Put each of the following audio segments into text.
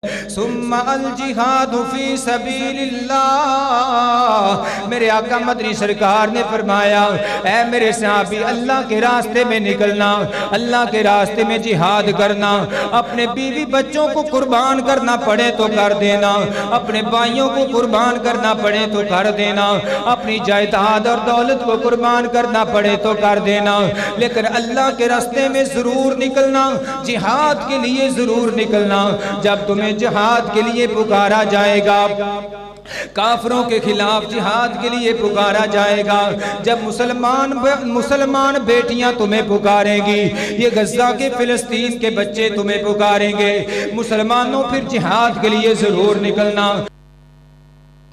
ثم الجہاد فی سبیل اللہ۔ میرے آقا مدنی سرکار نے فرمایا اے میرے صحابی، اللہ کے راستے میں نکلنا، اللہ کے راستے میں جہاد کرنا، اپنے بیوی بچوں کو قربان کرنا پڑے تو کر دینا، اپنے بھائیوں کو قربان کرنا پڑے تو کر دینا، اپنی جائیداد اور دولت کو قربان کرنا پڑے تو کر دینا، لیکن اللہ کے راستے میں ضرور نکلنا، جہاد کے لیے ضرور نکلنا۔ جب تمہیں جہاد کے لیے پکارا جائے گا، کافروں کے خلاف جہاد کے لیے پکارا جائے گا، جب مسلمان بیٹیاں تمہیں پکاریں گی، یہ غزہ کے فلسطین کے بچے تمہیں پکاریں گے، مسلمانوں پھر جہاد کے لیے ضرور نکلنا۔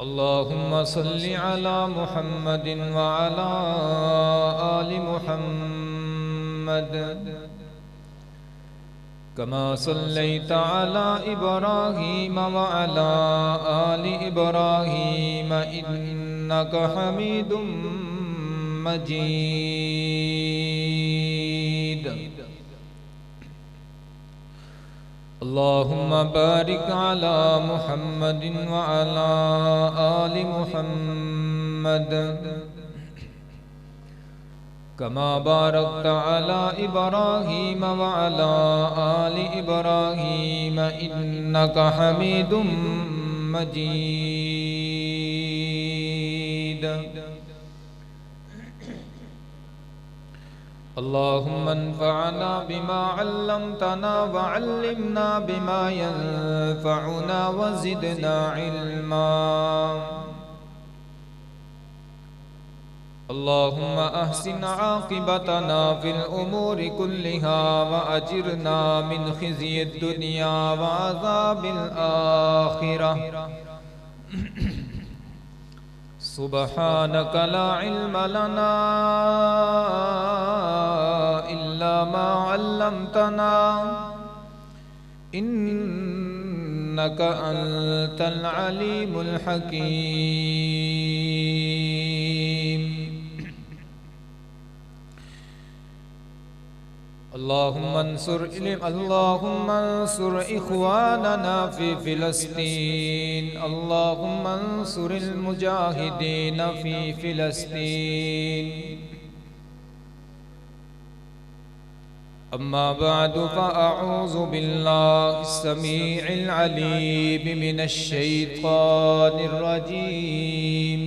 اللہم صلی علی محمد وعلی آل محمد كما صليت على إبراهيم وعلى آل إبراهيم إنك حميد مجيد اللهم بارك على محمد وعلى آل محمد كما باركت على إبراهيم وعلى آل إبراهيم إنك حميد مجيد اللهم انفعنا بما علمتنا وعلمنا بما ينفعنا وزدنا علما اللهم احسن عاقبتنا في الأمور كلها وأجرنا من خزي الدنيا وعذاب الآخرة سبحانك لا علم لنا إلا ما علمتنا إنك أنت العليم الحكيم اللهم انصر إخواننا في فلسطين اللهم انصر المجاهدين في فلسطين أما بعد فأعوذ بالله السميع العليم من الشيطان الرجيم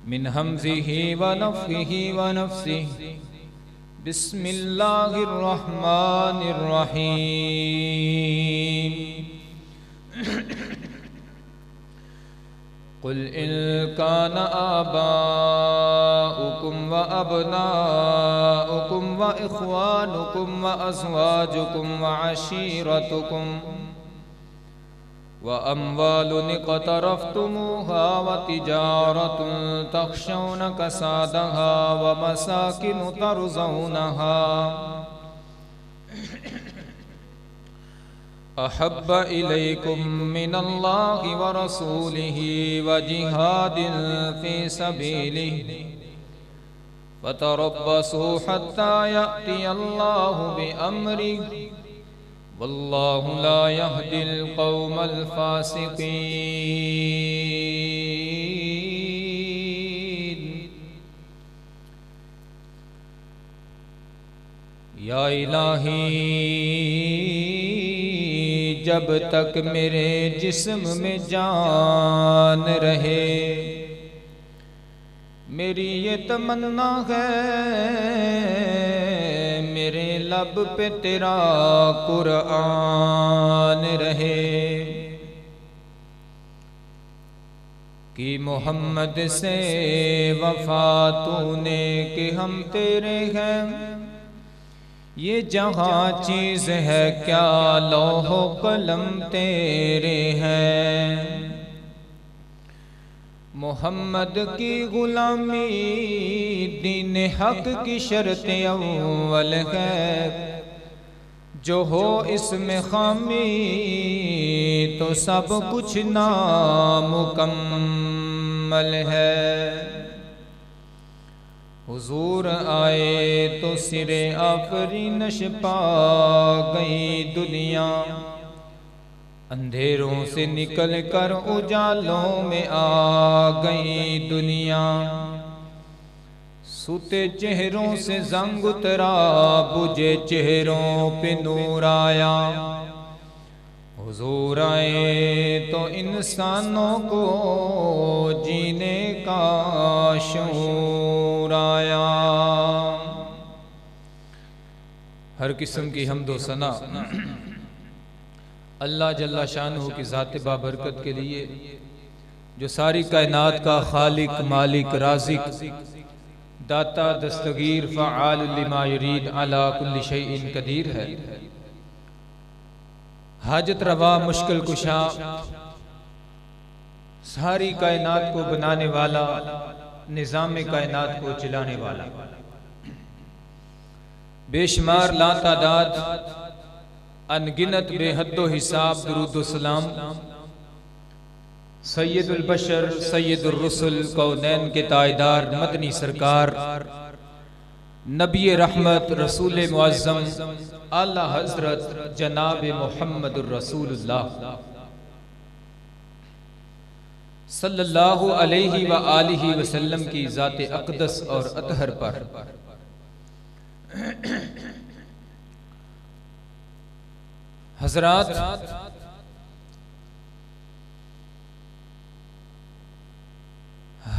من همزه ونفخه ونفسه بسم الله الرحمن الرحيم قل إن كان آباؤكم وأبناؤكم وإخوانكم وأزواجكم وعشيرتكم وأموال اقترفتموها وتجارة تخشون كسادها ومساكن ترضونها أحب إليكم من الله ورسوله وجهاد في سبيله فتربصوا حتى يأتي الله بأمره والله لا يهدي القوم الفاسقين یا الہی جب تک میرے جسم میں جان رہے میری یہ تمنا ہے میرے لب پہ تیرا قرآن رہے کہ محمد سے وفا تو نے کہ ہم تیرے ہیں یہ جہاں چیز ہے کیا لوح و قلم تیرے ہیں محمد کی غلامی دین حق کی شرط اول ہے جو ہو اس میں خامی تو سب کچھ نامکمل ہے حضور آئے تو سرے آفرینش پا گئی دنیا، اندھیروں سے نکل کر اجالوں میں آ گئی دنیا، سوتے چہروں سے زنگ اترا بجھے چہروں پہ نور آیا، حضور آئے تو انسانوں کو جینے کا شعور آیا۔ ہر قسم کی حمد و ثنا اللہ جل شانہ کی ذات بابرکت کے لیے، جو ساری کائنات کا خالق، مالک، رازق، داتا، دستگیر، فعال لما یرید، علی کل شیء قدیر ہے۔ حاجت روا، مشکل کشا، ساری کائنات کو بنانے والا، نظام کائنات کو چلانے والا، بے شمار لا تعداد انگنت بے حد و حساب درود و سلام سید البشر، سید الرسل، کونین کے تائیدار مدنی سرکار، نبی رحمت، رسول معظم، اعلی حضرت جناب محمد الرسول اللہ صلی اللہ علیہ وآلہ وسلم کی ذات اقدس اور اطہر پر حضرات،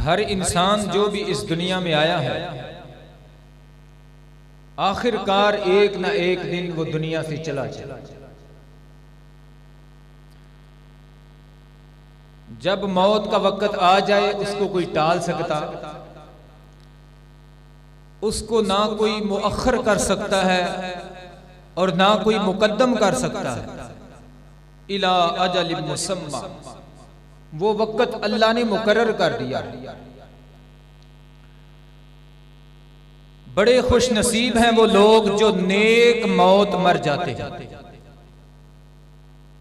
ہر انسان جو بھی اس دنیا میں آیا ہے، آخر کار ایک نہ ایک دن وہ دنیا سے چلا جائے۔ جب موت کا وقت آ جائے اس کو کوئی ٹال سکتا، اس کو نہ کوئی مؤخر کر سکتا ہے اور نہ کوئی مقدم کر سکتا ہے۔ الی اجل مسمی، وہ وقت اللہ نے مقرر کر دیا۔ بڑے خوش نصیب ہیں وہ لوگ جو نیک موت مر جاتے ہیں۔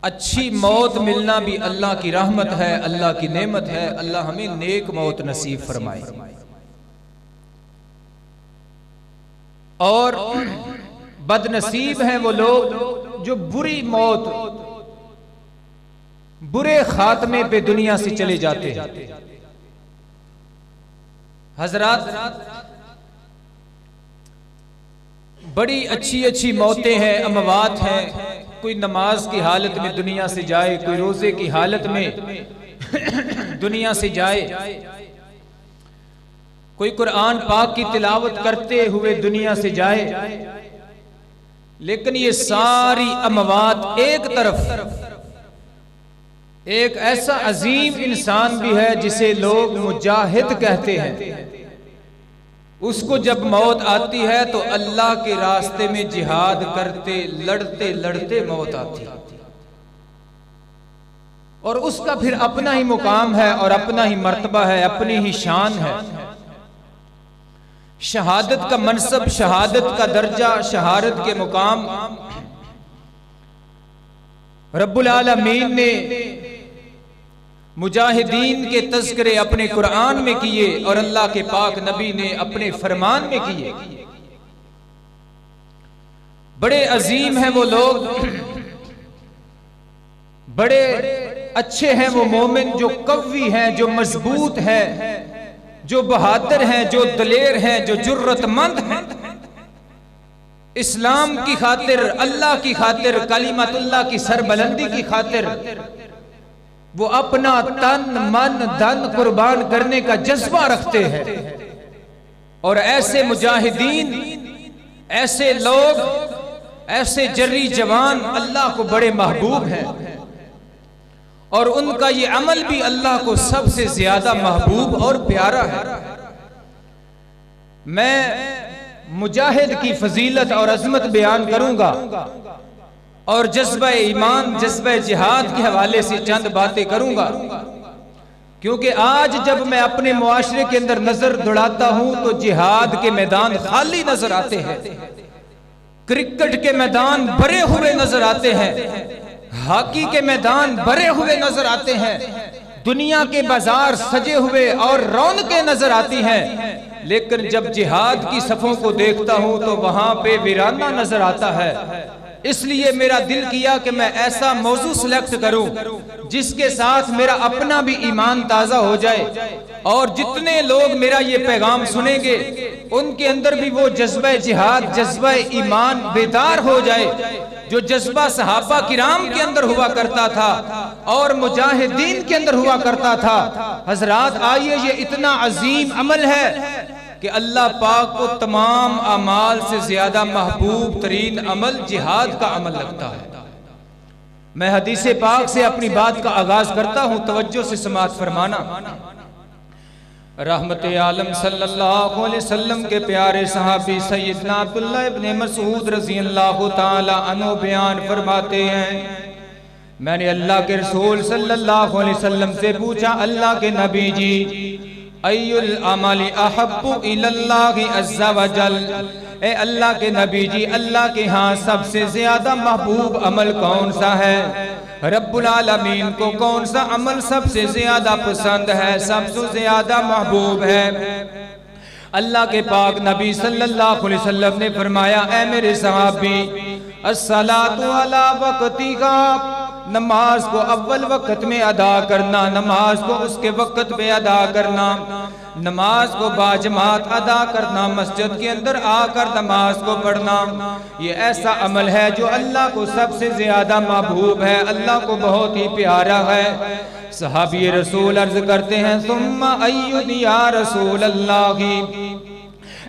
اچھی موت ملنا بھی اللہ کی رحمت ہے، اللہ کی نعمت ہے۔ اللہ ہمیں نیک موت نصیب فرمائے۔ اور بد نصیب ہیں وہ لوگ جو بری موت، برے خاتمے پہ دنیا سے چلے جاتے ہیں۔ حضرات، بڑی اچھی اچھی موتیں ہیں، اموات ہیں۔ کوئی نماز کی حالت میں دنیا سے جائے، کوئی روزے کی حالت میں دنیا سے جائے، کوئی قرآن پاک کی تلاوت کرتے ہوئے دنیا سے جائے، لیکن یہ ساری اموات ایک طرف، ایک ایسا عظیم انسان بھی ہے جسے لوگ مجاہد کہتے ہیں، اس کو جب موت آتی ہے تو اللہ کے راستے میں جہاد کرتے لڑتے لڑتے موت آتی ہے، اور اس کا پھر اپنا ہی مقام ہے اور اپنا ہی مرتبہ ہے، اپنی ہی شان ہے۔ شہادت کا منصب، شہادت کا درجہ، شہادت کے مقام رب العالمین نے مجاہدین کے تذکرے اپنے قرآن میں کیے اور اللہ کے پاک نبی نے اپنے فرمان میں کیے۔ بڑے عظیم ہیں وہ لوگ، بڑے اچھے ہیں وہ مومن جو قوی ہیں، جو مضبوط ہیں، جو بہادر ہیں، جو دلیر ہیں، جو جرت مند ہیں، اسلام کی خاطر، اللہ کی خاطر، کلمت اللہ کی سربلندی کی خاطر وہ اپنا تن من دھن قربان کرنے کا جذبہ رکھتے ہیں۔ اور ایسے مجاہدین، ایسے لوگ، ایسے جری جوان اللہ کو بڑے محبوب ہیں، اور ان کا یہ عمل بھی اللہ کو سب سے زیادہ محبوب اور پیارا ہے۔ میں مجاہد کی فضیلت اور عظمت بیان کروں گا اور جذبہ ایمان، جذبہ جہاد کے حوالے سے چند باتیں کروں گا، کیونکہ آج جب میں اپنے معاشرے کے اندر نظر دوڑاتا ہوں تو جہاد کے میدان خالی نظر آتے ہیں، کرکٹ کے میدان بھرے ہوئے نظر آتے ہیں، ہاکی کے میدان بھرے ہوئے نظر آتے ہیں، دنیا کے بازار سجے ہوئے اور رونقیں نظر آتی ہیں، لیکن جب جہاد کی صفوں کو دیکھتا ہوں تو وہاں پہ ویرانہ نظر آتا ہے۔ اس لیے میرا دل کیا کہ میں ایسا موضوع سلیکٹ کروں جس کے ساتھ میرا اپنا بھی ایمان تازہ ہو جائے، اور جتنے لوگ میرا یہ پیغام سنیں گے ان کے اندر بھی وہ جذبہ جہاد، جذبہ ایمان بیدار ہو جائے جو جذبہ صحابہ کرام کے اندر ہوا کرتا تھا اور مجاہدین کے اندر ہوا کرتا تھا۔ حضرات آئیے، یہ اتنا عظیم عمل ہے کہ اللہ پاک کو تمام اعمال سے زیادہ محبوب ترین عمل جہاد کا عمل لگتا ہے۔ میں حدیث پاک سے اپنی بات کا آغاز کرتا ہوں، توجہ سے سماعت فرمانا۔ رحمت عالم صلی اللہ علیہ وسلم کے پیارے صحابی سیدنا عبداللہ ابن مسعود رضی اللہ تعالی عنہ بیان فرماتے ہیں، میں نے اللہ کے رسول صلی اللہ علیہ وسلم سے پوچھا، اللہ کے نبی جی، ای العمل احب الی اللہ عز و جل، اے اللہ کے نبی جی، اللہ کے ہاں سب سے زیادہ محبوب عمل کون سا ہے؟ رب العالمین کو کون سا عمل سب سے زیادہ پسند ہے، سب سے زیادہ محبوب ہے؟ اللہ کے پاک نبی صلی اللہ علیہ وسلم نے فرمایا، اے میرے صحابی، الصلاۃ علی وقتہا، نماز کو اول وقت میں ادا کرنا، نماز کو اس کے وقت پہ ادا کرنا، نماز کو باجماعت ادا کرنا، مسجد کے اندر آ کر نماز کو پڑھنا، یہ ایسا عمل ہے جو اللہ کو سب سے زیادہ محبوب ہے، اللہ کو بہت ہی پیارا ہے۔ صحابی رسول عرض کرتے ہیں، ثم ایّن یا رسول اللہ،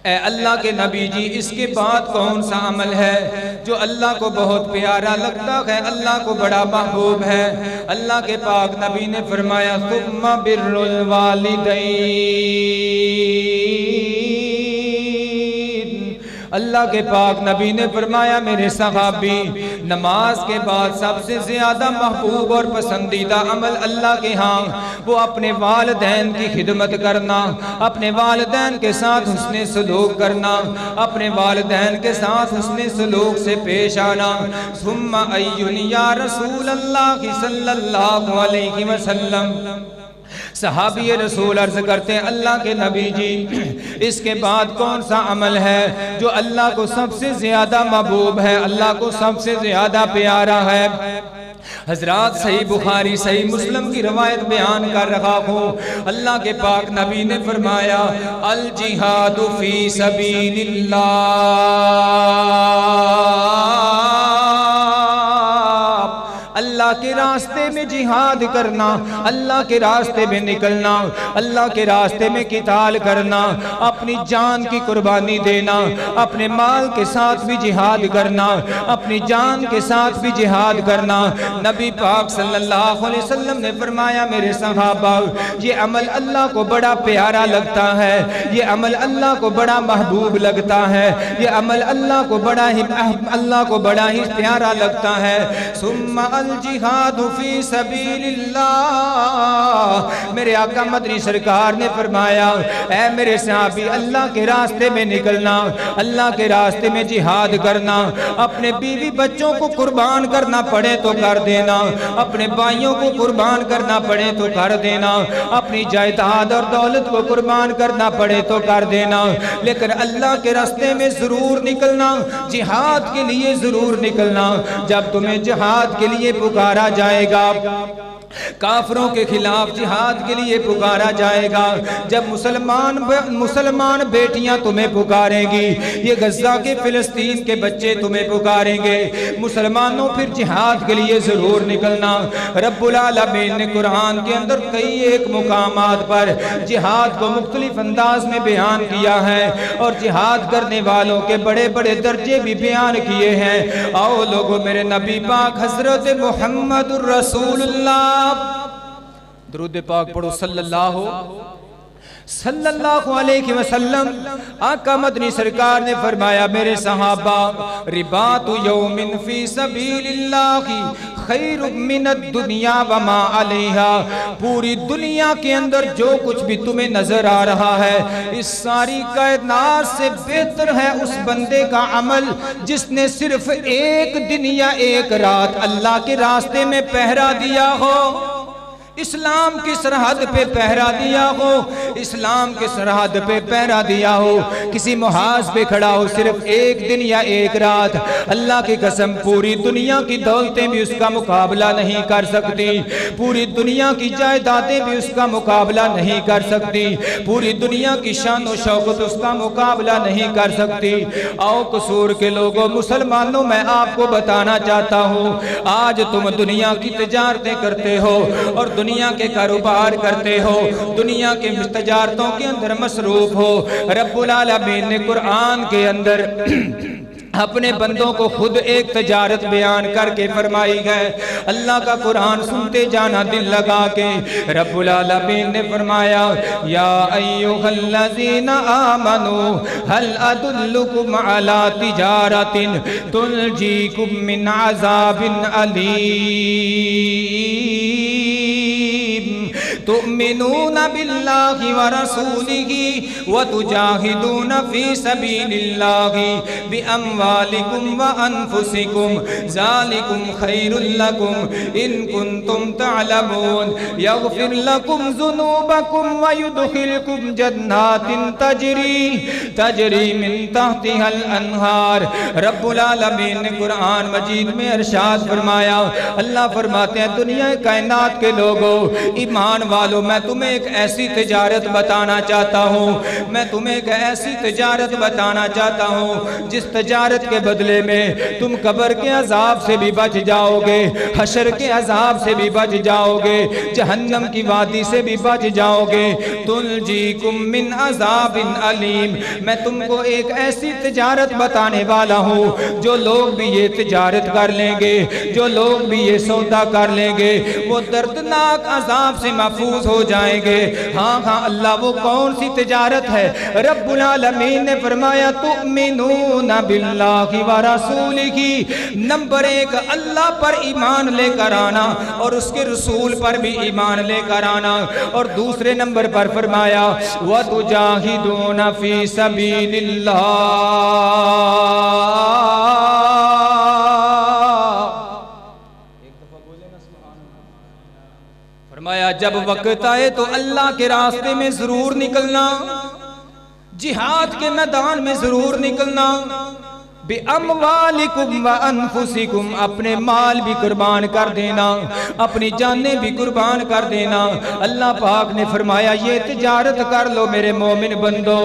اے اللہ کے نبی جی، اس کے بعد کون سا عمل ہے جو اللہ کو بہت پیارا لگتا ہے، اللہ کو بڑا محبوب ہے؟ اللہ کے پاک نبی نے فرمایا، ثم بر الوالدین، اللہ کے پاک نبی نے فرمایا، میرے صحابی، نماز کے بعد سب سے زیادہ محبوب اور پسندیدہ عمل اللہ کے ہاں وہ اپنے والدین کی خدمت کرنا، اپنے والدین کے ساتھ حسن سلوک کرنا، اپنے والدین کے ساتھ حسن سلوک سے پیش آنا۔ ثم ایّن یا رسول اللہ صلی اللہ علیہ وسلم، صحابی رسول عرض کرتے ہیں، اللہ کے نبی جی، اس کے بعد کون سا عمل ہے جو اللہ کو سب سے زیادہ محبوب ہے، اللہ کو سب سے زیادہ پیارا ہے؟ حضرات صحیح بخاری صحیح مسلم کی روایت بیان کر رہا ہوں، اللہ کے پاک نبی نے فرمایا، الجہاد فی سبیل اللہ، اللہ کے راستے میں جہاد کرنا، اللہ کے راستے میں نکلنا، اللہ کے راستے میں قتال کرنا، اپنی جان کی قربانی دینا، اپنے مال کے ساتھ بھی جہاد کرنا، اپنی جان کے ساتھ بھی جہاد کرنا۔ نبی پاک صلی اللہ علیہ وسلم نے فرمایا، میرے صحابہ، یہ عمل اللہ کو بڑا پیارا لگتا ہے، یہ عمل اللہ کو بڑا محبوب لگتا ہے، یہ عمل اللہ کو بڑا ہی پیارا لگتا ہے۔ ثم الجہاد فی سبیل اللہ، میرے آقا مدنی سرکار نے فرمایا، اے میرے صحابی، اللہ کے راستے میں نکلنا، اللہ کے راستے میں جہاد کرنا، اپنے بیوی بچوں کو قربان کرنا پڑے تو کر دینا، اپنے بھائیوں کو قربان کرنا پڑے تو کر دینا، اپنی جائیداد اور دولت کو قربان کرنا پڑے تو کر دینا، لیکن اللہ کے راستے میں ضرور نکلنا، جہاد کے لیے ضرور نکلنا۔ جب تمہیں جہاد کے لیے پکارا جائے گا، کافروں کے خلاف جہاد کے لیے پکارا جائے گا، جب مسلمان بیٹیاں تمہیں پکاریں گی، یہ غزہ کے فلسطین کے بچے تمہیں پکاریں گے، مسلمانوں پھر جہاد کے لیے ضرور نکلنا۔ رب العالمین نے قرآن کے اندر کئی ایک مقامات پر جہاد کو مختلف انداز میں بیان کیا ہے اور جہاد کرنے والوں کے بڑے بڑے درجے بھی بیان کیے ہیں۔ آؤ لوگوں، میرے نبی پاک حضرت محمد الرسول اللہ، درود پاک پڑھو صلی اللہ علیہ وسلم۔ آقا مدنی سرکار نے فرمایا، میرے صحابہ، رباط یوم فی سبیل اللہ خیر من الدنیا وما علیہا، پوری دنیا کے اندر جو کچھ بھی تمہیں نظر آ رہا ہے، اس ساری کائنات سے بہتر ہے اس بندے کا عمل جس نے صرف ایک دن یا ایک رات اللہ کے راستے میں پہرا دیا ہو۔ اسلام کی سرحد پہ پہرا دیا ہو، اسلام کی سرحد پہ پہرا دیا ہو، کسی محاذ پہ کھڑا ہو صرف ایک دن یا ایک رات، اللہ کی قسم پوری دنیا کی دولتیں بھی اس کا مقابلہ نہیں کر سکتی، پوری دنیا کی جائیدادیں بھی اس کا مقابلہ نہیں کر سکتی، پوری دنیا کی شان و شوکت اس کا مقابلہ نہیں کر سکتی۔ آؤ قصور کے لوگوں، مسلمانوں، میں آپ کو بتانا چاہتا ہوں، آج تم دنیا کی تجارتیں کرتے ہو اور دنیا کے کاروبار کرتے ہو، دنیا کے تجارتوں کے اندر مصروف ہو۔ رب العالمین نے قرآن کے اندر اپنے بندوں کو خود ایک تجارت بیان کر کے فرمائی ہے۔ اللہ کا قرآن سنتے جانا دل لگا کے۔ رب العالمین نے فرمایا یا ایھا الذین آمنوا هل ادلکم علی تجارۃ تنجیکم من عذاب علیم تؤمنون باللہ ورسولہ وتجاہدون فی سبیل اللہ بأموالکم وانفسکم ذالکم خیر لکم ان کنتم تعلمون یغفر لکم ذنوبکم ویدخلکم جنات تجری من تحتها الانہار۔ رب العالمین نے قرآن مجید میں ارشاد فرمایا، اللہ فرماتے ہیں دنیا کائنات کے لوگوں، ایمان والو، میں تمہیں ایک ایسی تجارت بتانا چاہتا ہوں، میں تمہیں ایک ایسی تجارت بتانا چاہتا ہوں جس تجارت کے بدلے میں تم قبر کے عذاب سے بھی بچ جاؤ گے، حشر کے عذاب سے بھی بچ جاؤ گے، جہنم کی وادی سے بھی بچ جاؤ گے۔ تنجیکم من عذاب علیم، میں تم کو ایک ایسی تجارت بتانے والا ہوں جو لوگ بھی یہ تجارت کر لیں گے، جو لوگ بھی یہ سودا کر لیں گے، وہ دردناک عذاب سے محفوظ ہو جائیں گے۔ ہاں ہاں، اللہ وہ کون سی تجارت ہے؟ رب العالمین نے فرمایا تؤمنون باللہ ورسولہ، نمبر ایک اللہ پر ایمان لے کر آنا اور اس کے رسول پر بھی ایمان لے کر آنا، اور دوسرے نمبر پر فرمایا وَتُجَاهِدُونَ فِي سَبِيلِ اللَّهِ۔ فرمایا جب وقت آئے تو اللہ کے راستے میں ضرور نکلنا، جہاد کے میدان میں ضرور نکلنا، بِأَمْوَالِكُمْ وَأَنفُسِكُمْ، اپنے مال بھی قربان کر دینا، اپنی جانیں بھی قربان کر دینا۔ اللہ پاک نے فرمایا یہ تجارت کر لو میرے مومن بندو،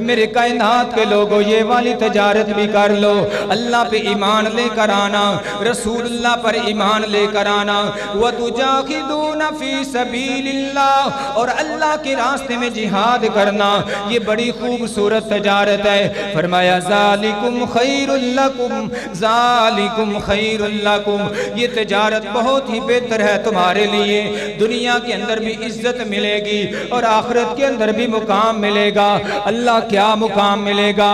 میرے کائنات کے لوگوں، یہ والی تجارت بھی کر لو۔ اللہ پہ ایمان لے کر آنا، رسول اللہ پر ایمان لے کر آنا، وَتُجَاهِدُونَ فِي سَبِيلِ اللَّهِ، اور اللہ کے راستے میں جہاد کرنا، یہ بڑی خوبصورت تجارت ہے۔ فرمایا ذَلِكُمْ خَيْرٌ لَكُمْ ذَلِكُمْ خَيْرٌ لَكُمْ، یہ تجارت بہت ہی بہتر ہے تمہارے لیے، دنیا کے اندر بھی عزت ملے گی اور آخرت کے اندر بھی مقام ملے گا۔ اللہ کیا مقام ملے گا؟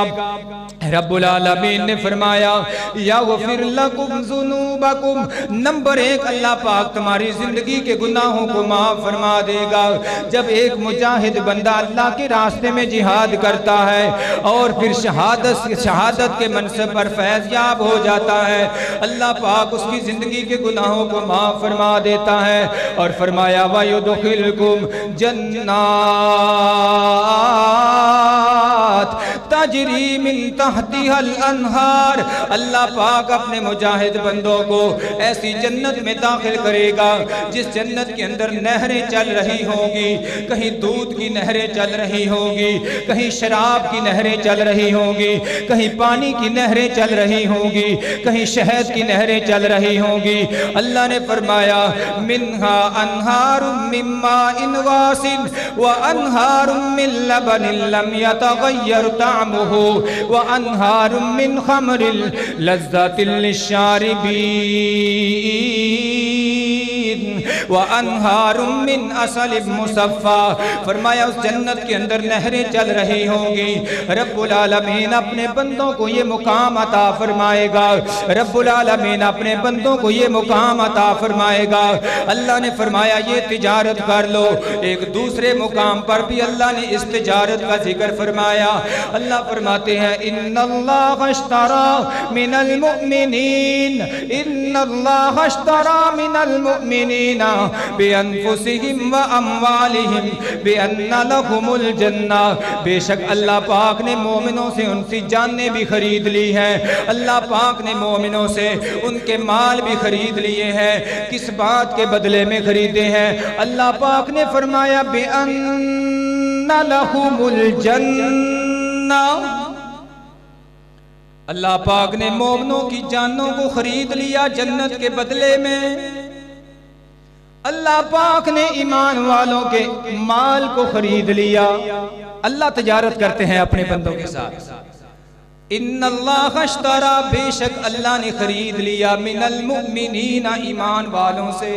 رب العالمین نے فرمایا یغفر لکم ذنوبکم، نمبر ایک اللہ پاک تمہاری زندگی کے گناہوں کو معاف فرما دے گا۔ جب ایک مجاہد بندہ اللہ کے راستے میں جہاد کرتا ہے اور پھر شہادت کے منصب پر فیض یاب ہو جاتا ہے، اللہ پاک اس کی زندگی کے گناہوں کو معاف فرما دیتا ہے، اور فرمایا وَيُدْخِلْكُمْ جَنَّاتٍ تَجْرِي مِن تَحْتِهَا الْأَنْهَارُ، اللہ پاک اپنے مجاہد بندوں کو ایسی جنت میں داخل کرے گا جس جنت کے اندر نہریں چل رہی ہوں گی، کہیں دودھ کی نہریں چل رہی ہوں گی، کہیں شراب کی نہریں چل رہی ہوں گی، کہیں پانی کی نہریں چل رہی ہوں گی، کہیں شہد کی نہریں چل رہی ہوں گی۔ اللہ نے فرمایا منہا انہار من ماء غاسق وانہار من لبن لم یتغیر طعمہ وانہار من خمر لذۃ للشاربین وانہار من عسل مصفی، فرمایا اس جنت کے اندر نہریں چل رہی ہوں گی۔ رب العالمین اپنے بندوں کو یہ مقام عطا فرمائے گا، رب العالمین اپنے بندوں کو یہ مقام عطا فرمائے گا۔ اللہ نے فرمایا یہ تجارت کر لو۔ ایک دوسرے مقام پر بھی اللہ نے اس تجارت کا ذکر فرمایا۔ اللہ فرماتے ہیں ان اللہ اشترى من المؤمنین، ان اللہ اشترى من المؤمنین بِأَنفُسِهِمْ وَأَمْوَالِهِمْ بِأَنَّ لَهُمُ الْجَنَّةَ بے شک اللہ پاک نے مومنوں سے ان کی جانیں بھی خرید لی ہیں، اللہ پاک نے مومنوں سے ان کے مال بھی خرید لیے ہیں۔ کس بات کے بدلے میں خریدے ہیں؟ اللہ پاک نے فرمایا بِأَنَّ لَهُمُ الْجَنَّةَ، اللہ پاک نے مومنوں کی جانوں کو خرید لیا جنت کے بدلے میں۔ اللہ پاک نے ایمان والوں کے مال کو خرید لیا۔ اللہ تجارت کرتے ہیں اپنے بندوں کے ساتھ۔ ان اللہ اشترى، بے شک اللہ نے خرید لیا من المؤمنین، ایمان والوں سے،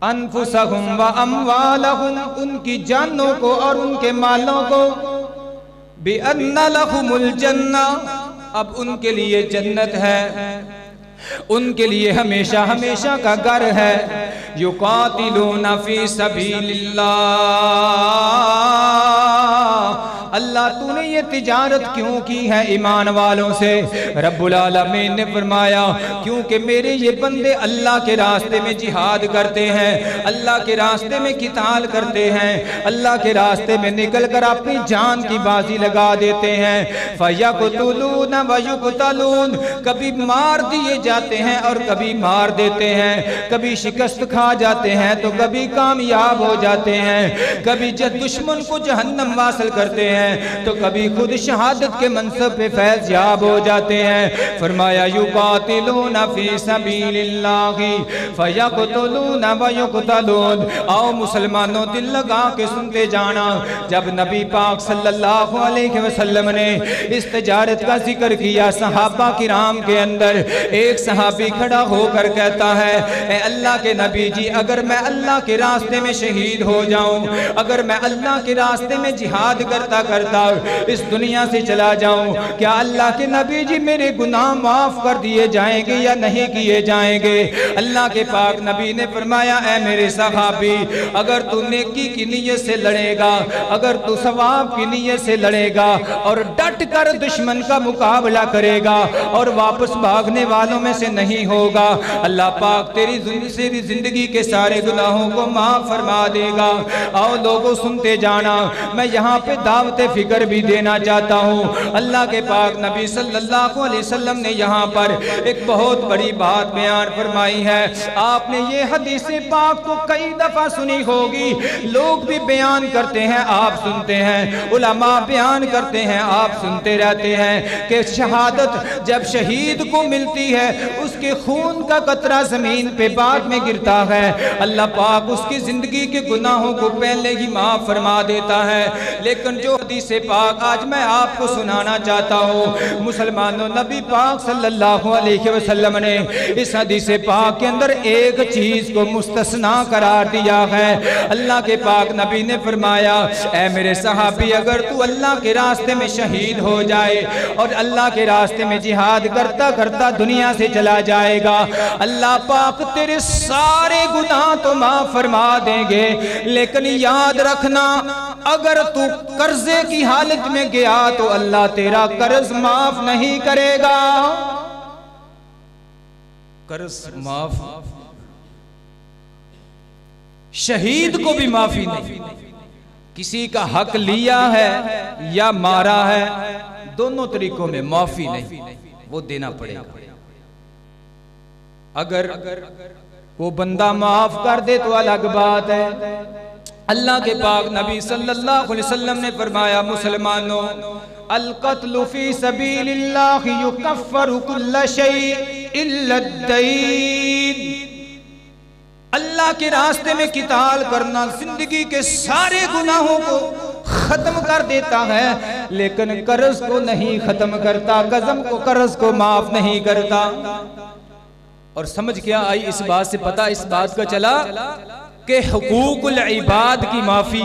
انفسہم واموالہم، ان کی جانوں کو اور ان کے مالوں کو، بِأَنَّ لَهُمُ الْجَنَّةَ، اب ان کے لیے جنت ہے، ان کے لیے ہمیشہ ہمیشہ کا گھر ہے۔ یقاتلون فی سبیل اللہ، اللہ تو نے یہ تجارت کیوں کی ہے ایمان والوں سے؟ رب العالمین نے فرمایا کیونکہ میرے یہ بندے اللہ کے راستے میں جہاد کرتے ہیں، اللہ کے راستے میں قتال کرتے ہیں، اللہ کے راستے میں نکل کر اپنی جان کی بازی لگا دیتے ہیں۔ فَيَقْتُلُونَ وَيُقْتَلُونَ، کبھی مار دیے جاتے ہیں اور کبھی مار دیتے ہیں، کبھی شکست کھا جاتے ہیں تو کبھی کامیاب ہو جاتے ہیں، کبھی دشمن کو جہنم واصل کرتے ہیں تو کبھی خود شہادت کے منصب پہ فیض یاب ہو جاتے ہیں۔ فرمایا یقاتلون فی سبیل اللہ فیقتلون ویقتلون۔ آؤ مسلمانوں دل لگا کے سنتے جانا، جب نبی پاک صلی اللہ علیہ وسلم نے اس تجارت کا ذکر کیا صحابہ کرام کے اندر ایک صحابی کھڑا ہو کر کہتا ہے اے اللہ کے نبی جی، اگر میں اللہ کے راستے میں شہید ہو جاؤں، اگر میں اللہ کے راستے میں جہاد کرتا کرتا اس دنیا سے چلا جاؤں، کیا اللہ کے نبی جی میرے گناہ معاف کر دیے جائیں گے یا نہیں کیے جائیں گے؟ اللہ کے پاک نبی نے فرمایا اے میرے صحابی، اگر تو نیکی کی نیت سے لڑے گا، اگر تو ثواب کی نیت سے لڑے گا اور ڈٹ کر دشمن کا مقابلہ کرے گا اور واپس بھاگنے والوں میں سے نہیں ہوگا، اللہ پاک تیری زندگی کے سارے گناہوں کو معاف فرما دے گا۔ آؤ لوگوں سنتے جانا، میں یہاں پہ دعوت فکر بھی دینا چاہتا ہوں۔ اللہ کے پاک نبی صلی اللہ علیہ وسلم نے یہاں پر ایک بہت بڑی بات بیان فرمائی ہے۔ آپ نے یہ حدیث پاک تو کئی دفعہ سنی ہوگی، لوگ بھی بیان کرتے ہیں آپ سنتے ہیں، علماء بیان کرتے ہیں آپ سنتے رہتے ہیں کہ شہادت جب شہید کو ملتی ہے اس کے خون کا قطرہ زمین پہ بعد میں گرتا ہے، اللہ پاک اس کی زندگی کے گناہوں کو پہلے ہی معاف فرما دیتا ہے۔ لیکن جو حدیث پاک آج میں آپ کو سنانا چاہتا ہوں، مسلمانوں نبی پاک صلی اللہ علیہ وسلم نے اس حدیث پاک کے اندر ایک چیز کو مستثنا قرار دیا ہے۔ اللہ کے پاک نبی نے فرمایا اے میرے صحابی، اگر تو اللہ کے راستے میں شہید ہو جائے اور اللہ کے راستے میں جہاد کرتا کرتا دنیا سے چلا جائے گا، اللہ پاک تیرے سارے گناہ تو معاف فرما دیں گے، لیکن یاد رکھنا اگر تو قرضے کی حالت میں گیا تو اللہ تیرا قرض معاف نہیں کرے گا۔ قرض معاف، شہید کو بھی معافی نہیں، کسی کا حق لیا ہے یا مارا ہے، دونوں طریقوں میں معافی نہیں، وہ دینا پڑے گا۔ اگر وہ بندہ معاف کر دے تو الگ بات ہے۔ اللہ کے پاک نبی صلی اللہ علیہ وسلم نے فرمایا مسلمانوں، القتل فی سبیل اللہ یکفر کل شیء الا الدین، اللہ کے راستے میں قتال کرنا زندگی کے سارے گناہوں کو ختم کر دیتا ہے، لیکن قرض کو نہیں ختم کرتا، قرض کو معاف نہیں کرتا۔ اور سمجھ کیا آئی اس بات سے؟ پتہ اس بات کا چلا کہ حقوق العباد کی معافی،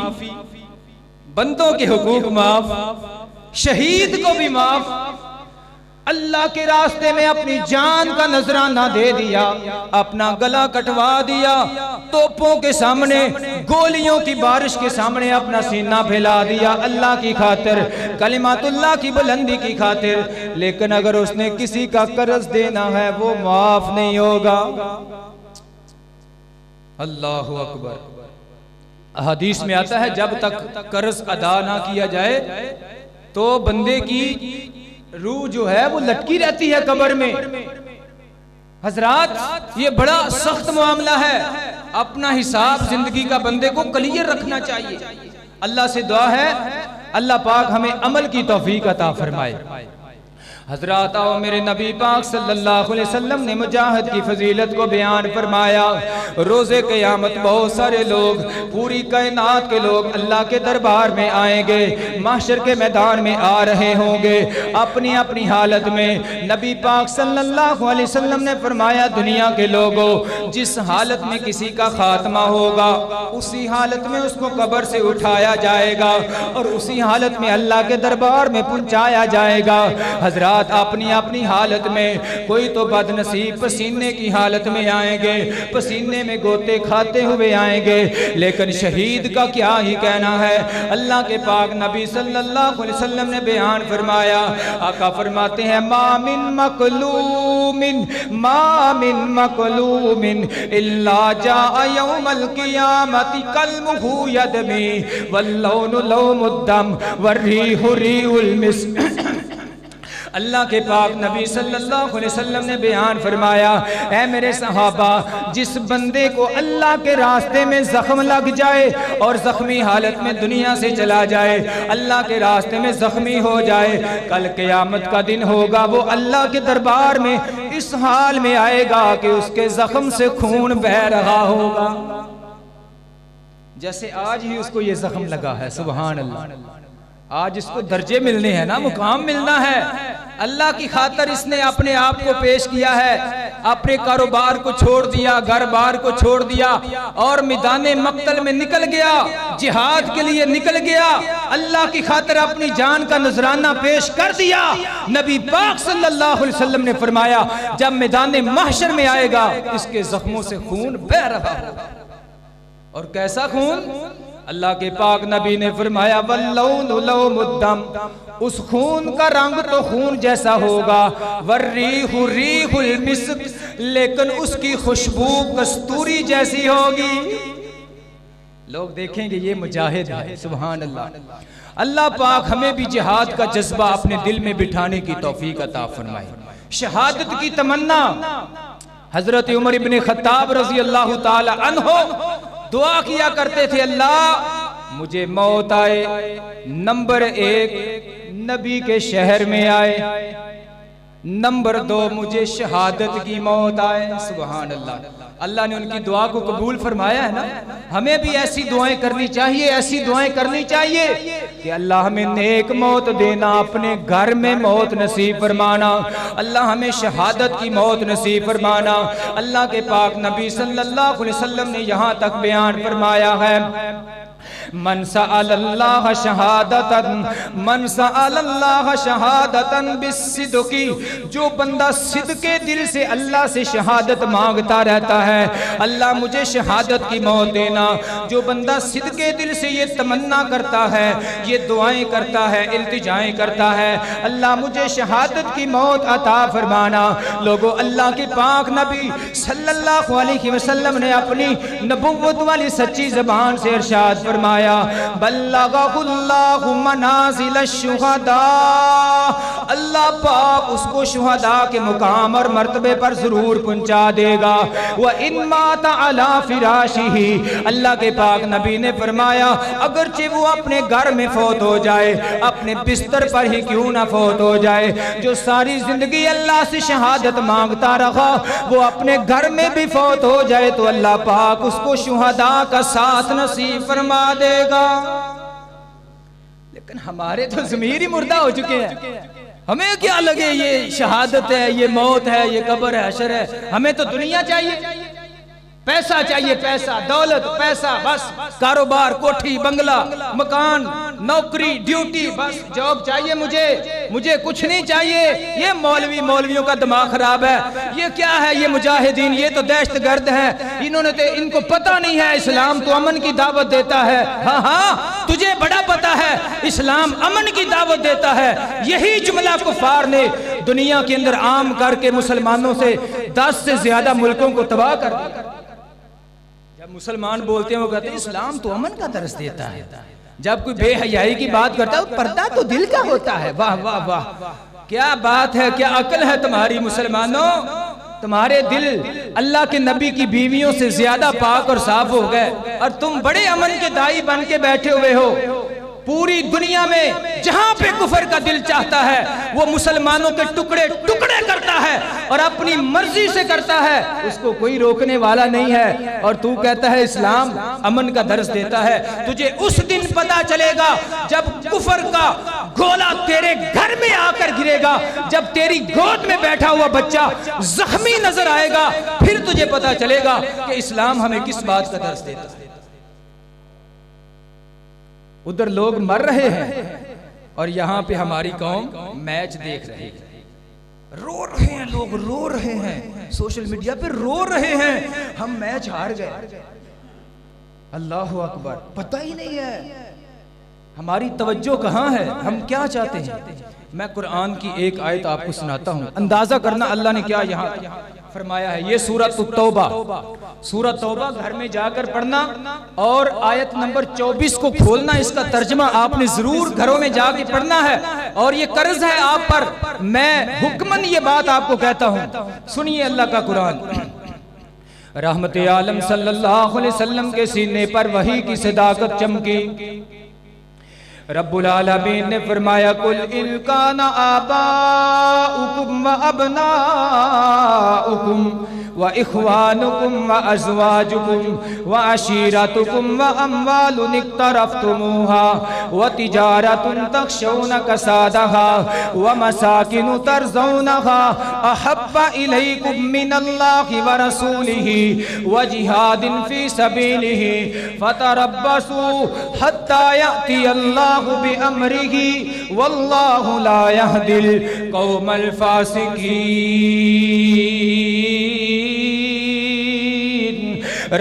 بندوں کے حقوق معاف، شہید کو بھی معاف، اللہ کے راستے میں اپنی جان کا نذرانہ دے دیا، اپنا گلا کٹوا دیا، توپوں کے سامنے، گولیوں کی بارش کے سامنے اپنا سینہ پھیلا دیا اللہ کی خاطر، کلمات اللہ کی بلندی کی خاطر، لیکن اگر اس نے کسی کا قرض دینا ہے وہ معاف نہیں ہوگا۔ اللہ اکبر. حدیث میں آتا ہے جب تک قرض ادا نہ کیا جائے تو بندے کی روح جو ہے وہ لٹکی رہتی ہے قبر میں. حضرات یہ بڑا سخت معاملہ ہے. اپنا حساب زندگی کا بندے کو کلیئر رکھنا چاہیے. اللہ سے دعا ہے اللہ پاک ہمیں عمل کی توفیق عطا فرمائے. حضرات آؤ میرے نبی پاک صلی اللہ علیہ وسلم نے مجاہد کی فضیلت کو بیان فرمایا. روز قیامت بہت سارے لوگ پوری کائنات کے لوگ اللہ کے دربار میں آئیں گے, محشر کے میدان میں آ رہے ہوں گے اپنی اپنی حالت میں. نبی پاک صلی اللہ علیہ وسلم نے فرمایا دنیا کے لوگوں جس حالت میں کسی کا خاتمہ ہوگا اسی حالت میں اس کو قبر سے اٹھایا جائے گا اور اسی حالت میں اللہ کے دربار میں پہنچایا جائے گا. حضرات اپنی اپنی حالت میں کوئی تو بد نصیب پسینے کی حالت میں آئیں گے, پسینے میں گوتے کھاتے ہوئے آئیں گے, لیکن شہید کا کیا ہی کہنا ہے. اللہ کے پاک نبی صلی اللہ علیہ وسلم نے بیان فرمایا, آقا فرماتے ہیں ما من مقلوم الا جاء یوم القیامت قلبہ یدمی واللون لون الدم والریح ریح المسک. اللہ کے پاک نبی صلی اللہ علیہ وسلم نے بیان فرمایا اے میرے صحابہ جس بندے کو اللہ کے راستے میں زخم لگ جائے اور زخمی حالت میں دنیا سے چلا جائے, اللہ کے راستے میں زخمی ہو جائے, کل قیامت کا دن ہوگا وہ اللہ کے دربار میں اس حال میں آئے گا کہ اس کے زخم سے خون بہہ رہا ہوگا جیسے آج ہی اس کو یہ زخم لگا ہے. سبحان اللہ. آج اس کو درجے ملنے ہیں نا, مقام ملنا ہے. اللہ کی خاطر اس نے اپنے آپ کو پیش کیا ہے, اپنے کاروبار کو چھوڑ دیا, گھر بار کو چھوڑ دیا اور میدان مقتل میں نکل گیا, جہاد کے لیے نکل گیا, اللہ کی خاطر اپنی جان کا نذرانہ پیش کر دیا. نبی پاک صلی اللہ علیہ وسلم نے فرمایا جب میدان محشر میں آئے گا اس کے زخموں سے خون بہہ رہا ہوگا. اور کیسا خون؟ اللہ کے پاک نبی نے فرمایا واللون لون الدم, اس خون کا رنگ تو خون جیسا ہوگا, والریح ریح المسک, لیکن اس کی خوشبو کستوری جیسی ہوگی. لوگ دیکھیں گے یہ مجاہد ہے. سبحان اللہ. اللہ پاک ہمیں بھی جہاد کا جذبہ اپنے دل میں بٹھانے کی توفیق عطا فرمائے. شہادت کی تمنا حضرت عمر ابن خطاب رضی اللہ تعالی عنہ دعا کیا کرتے تھے اللہ مجھے موت آئے, نمبر 1 نبی کے شہر میں آئے, نمبر 2 مجھے شہادت کی موت آئے. سبحان اللہ. اللہ نے ان کی دعا کو قبول فرمایا ہے نا. ہمیں بھی ایسی دعائیں کرنی چاہیے, ایسی دعائیں کرنی چاہیے کہ اللہ ہمیں نیک موت دینا, اپنے گھر میں موت نصیب فرمانا, اللہ ہمیں شہادت کی موت نصیب فرمانا. اللہ کے پاک نبی صلی اللہ علیہ وسلم نے یہاں تک بیان فرمایا ہے من سأل اللہ شہادتاً, من سأل اللہ شہادتاً بالصدق, جو بندہ صدق دل سے اللہ سے شہادت مانگتا رہتا ہے اللہ مجھے شہادت کی موت دینا. جو بندہ صدق دل سے یہ تمنا کرتا ہے, یہ دعائیں کرتا ہے, التجائیں کرتا ہے اللہ مجھے شہادت کی موت عطا فرمانا. لوگو اللہ کے پاک نبی صلی اللہ علیہ وسلم نے اپنی نبوت والی سچی زبان سے ارشاد فرمایا بلغہ اللہ منازل الشہداء, اللہ پاک اس کو شہداء کے مقام اور مرتبے پر ضرور پہنچا دے گا. وَإِن مَاتَ عَلَى فِرَاشِهِ, اللہ کے پاک نبی نے فرمایا اگرچہ وہ اپنے گھر میں فوت ہو جائے, اپنے بستر پر ہی کیوں نہ فوت ہو جائے, جو ساری زندگی اللہ سے شہادت مانگتا رہا وہ اپنے گھر میں بھی فوت ہو جائے تو اللہ پاک اس کو شہداء کا ساتھ نصیب فرما دے گا. لیکن ہمارے تو ضمیر ہی مردہ ہو چکے ہیں. ہمیں کیا لگے یہ شہادت ہے, یہ موت ہے, یہ قبر ہے, حشر ہے. ہمیں تو دنیا چاہیے, پیسہ چاہیے, پیسہ, دولت, پیسہ, بس کاروبار, کوٹھی, بنگلہ, مکان, نوکری, ڈیوٹی, بس جاب چاہیے مجھے کچھ نہیں چاہیے. یہ مولویوں کا دماغ خراب ہے. یہ کیا ہے, یہ مجاہدین, یہ تو دہشت گرد ہیں, ان کو پتہ نہیں ہے اسلام تو امن کی دعوت دیتا ہے. ہاں تجھے بڑا پتہ ہے اسلام امن کی دعوت دیتا ہے. یہی جملہ کفار نے دنیا کے اندر عام کر کے مسلمانوں سے 10 سے زیادہ ملکوں کو تباہ کر دیا. جب مسلمان بولتے ہیں وہ کہتے ہیں اسلام تو امن کا درس دیتا ہے. جب کوئی بے حیائی کی بات کرتا ہے پردہ تو دل کا ہوتا ہے. واہ واہ واہ، کیا بات ہے، کیا عقل ہے تمہاری مسلمانوں. تمہارے دل اللہ کے نبی کی بیویوں سے زیادہ پاک اور صاف ہو گئے اور تم بڑے امن کے دائی بن کے بیٹھے ہوئے ہو. پوری دنیا میں جہاں پہ کفر کا دل چاہتا ہے وہ مسلمانوں کے ٹکڑے ٹکڑے کرتا ہے اور اپنی مرضی سے کرتا ہے، اس کو کوئی روکنے والا نہیں ہے. اور تو کہتا ہے اسلام امن کا درس دیتا ہے. تجھے اس دن پتا چلے گا جب کفر کا گولا تیرے گھر میں آ کر گرے گا، جب تیری گود میں بیٹھا ہوا بچہ زخمی نظر آئے گا، پھر تجھے پتا چلے گا کہ اسلام ہمیں کس بات کا درس دیتا ہے. ادھر لوگ مر رہے ہیں اور یہاں پہ ہماری قوم میچ دیکھ رہی ہے. رو رہے ہیں لوگ، رو رہے ہیں سوشل میڈیا پہ، رو رہے ہیں ہم میچ ہار گئے. اللہ اکبر، پتہ ہی نہیں ہے ہماری توجہ کہاں ہے، ہم کیا چاہتے ہیں. میں قرآن کی ایک آیت آپ کو سناتا ہوں، اندازہ کرنا اللہ نے کیا یہاں فرمایا ہے. یہ سورۃ التوبہ، سورۃ توبہ گھر میں جا کر پڑھنا اور آیت نمبر 24 کو کھولنا. اس کا ترجمہ آپ نے ضرور گھروں میں جا کے پڑھنا ہے اور یہ قرض ہے آپ پر. میں حکماً یہ بات آپ کو کہتا ہوں، سنیے اللہ کا قرآن. رحمت عالم صلی اللہ علیہ وسلم کے سینے پر وحی کی صداقت چمکی. رب العالمین نے فرمایا قل ان کان آباؤکم و ابناؤکم و اخوانکم و ازواجکم و عشیرتکم و اموال اقترفتموها و تجارت تخشون کسادها و مساکن ترضونها احب الیکم من اللہ و رسولہ و جہاد فی سبیلہ فتربصوا حتی یأتی اللہ بِأَمْرِهِ وَاللَّهُ لَا يَهْدِي الْقَوْمَ الْفَاسِقِينَ.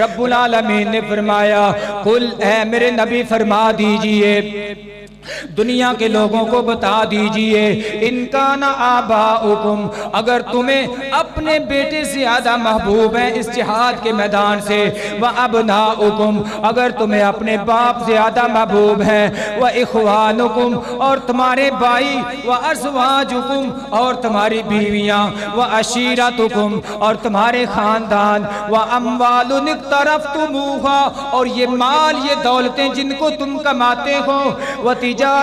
رب العالمین نے فرمایا قل، اے میرے نبی فرما دیجئے، دنیا کے لوگوں کو بتا دیجئے، ان کان آباؤکم، اگر تمہیں اپنے بیٹے زیادہ محبوب ہیں اس جہاد کے میدان سے، وَأَبْنَاؤکم، اگر تمہیں اپنے باپ زیادہ محبوب ہیں، وَإِخْوَانُکم، اور تمہارے بھائی، وَأَزْوَاجُکم، اور تمہاری بیویاں، وَعَشِیرَتُکم، اور تمہارے خاندان، وَأَمْوَالٌ اقْتَرَفْتُمُوهَا، اور یہ مال، یہ دولتیں جن کو تم کماتے ہو، تجارت